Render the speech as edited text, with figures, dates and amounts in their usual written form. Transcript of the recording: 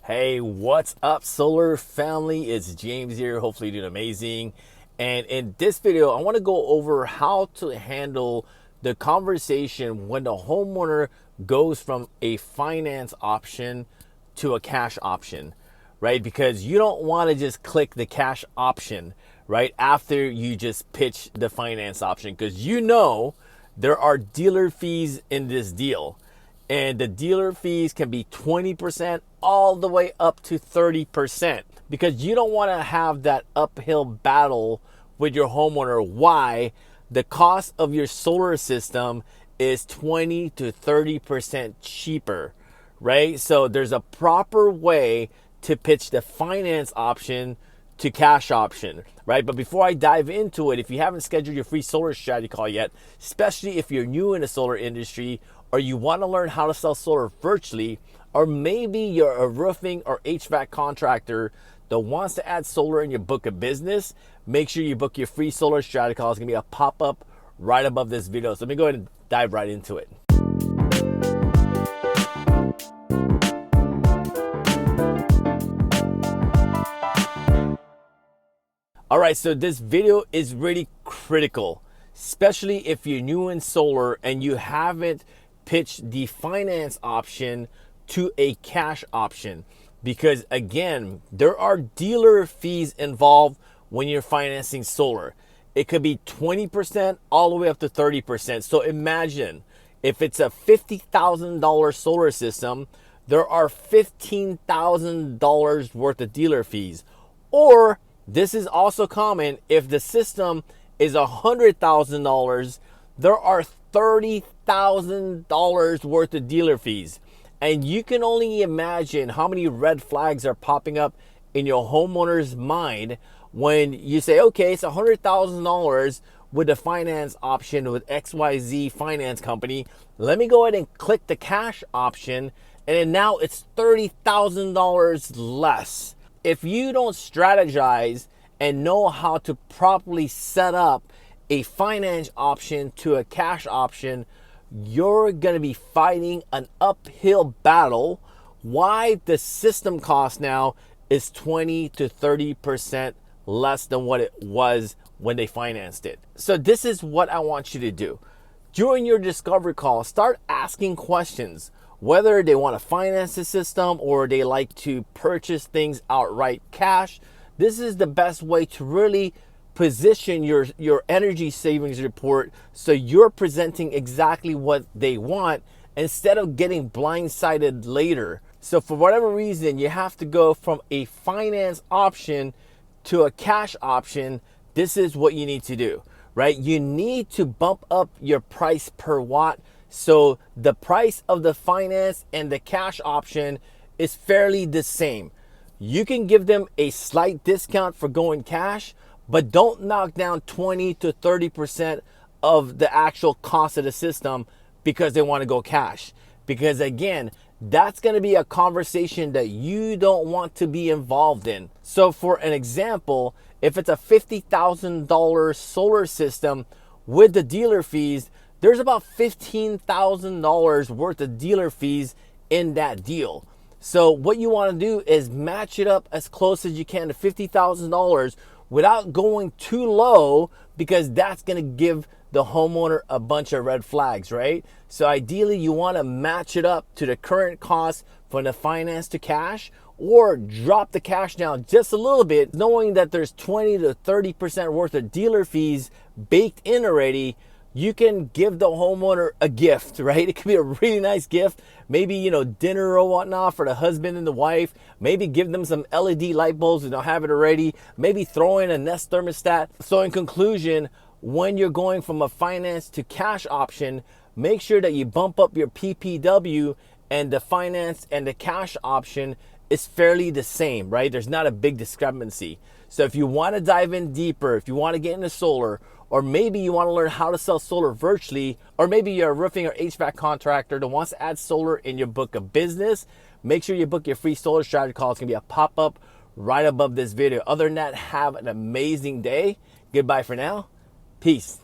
Hey, what's up, solar family? It's James here. Hopefully you're doing amazing. And in this video, I want to go over how to handle the conversation when the homeowner goes from a finance option to a cash option, right? Because you don't want to just click the cash option right after you just pitch the finance option, because you know there are dealer fees in this deal. And the dealer fees can be 20% all the way up to 30%, because you don't want to have that uphill battle with your homeowner. Why? The cost of your solar system is 20 to 30% cheaper, right? So there's a proper way to pitch the finance option to cash option, right? But before I dive into it, if you haven't scheduled your free solar strategy call yet, especially if you're new in the solar industry, or you want to learn how to sell solar virtually, or maybe you're a roofing or HVAC contractor that wants to add solar in your book of business, make sure you book your free solar strategy call. It's going to be a pop-up right above this video. So let me go ahead and dive right into it. All right, so this video is really critical, especially if you're new in solar and you haven't pitched the finance option to a cash option. Because again, there are dealer fees involved when you're financing solar. It could be 20% all the way up to 30%. So imagine if it's a $50,000 solar system, there are $15,000 worth of dealer fees. Or this is also common, if the system is $100,000, there are $30,000 worth of dealer fees. And you can only imagine how many red flags are popping up in your homeowner's mind when you say, okay, it's $100,000 with the finance option with XYZ finance company. Let me go ahead and click the cash option, and then now it's $30,000 less. If you don't strategize and know how to properly set up a finance option to a cash option, you're going to be fighting an uphill battle. Why? The system cost now is 20 to 30% less than what it was when they financed it. So this is what I want you to do. During your discovery call, start asking questions, whether they want to finance the system or they like to purchase things outright cash. This is the best way to really position your energy savings report so you're presenting exactly what they want instead of getting blindsided later. So for whatever reason, you have to go from a finance option to a cash option. This is what you need to do, right? You need to bump up your price per watt. So the price of the finance and the cash option is fairly the same. You can give them a slight discount for going cash, but don't knock down 20 to 30% of the actual cost of the system because they want to go cash. Because again, that's going to be a conversation that you don't want to be involved in. So for an example, if it's a $50,000 solar system with the dealer fees, there's about $15,000 worth of dealer fees in that deal. So what you want to do is match it up as close as you can to $50,000 without going too low, because that's going to give the homeowner a bunch of red flags, right? So ideally you want to match it up to the current cost from the finance to cash, or drop the cash down just a little bit, knowing that there's 20 to 30% worth of dealer fees baked in already. You can give the homeowner a gift, right? It could be a really nice gift. Maybe, dinner or whatnot for the husband and the wife. Maybe give them some LED light bulbs if they don't have it already. Maybe throw in a Nest thermostat. So in conclusion, when you're going from a finance to cash option, make sure that you bump up your PPW, and the finance and the cash option is fairly the same, right? There's not a big discrepancy. So if you want to dive in deeper, if you want to get into solar, or maybe you want to learn how to sell solar virtually, or maybe you're a roofing or HVAC contractor that wants to add solar in your book of business, make sure you book your free solar strategy call. It's going to be a pop-up right above this video. Other than that, have an amazing day. Goodbye for now. Peace.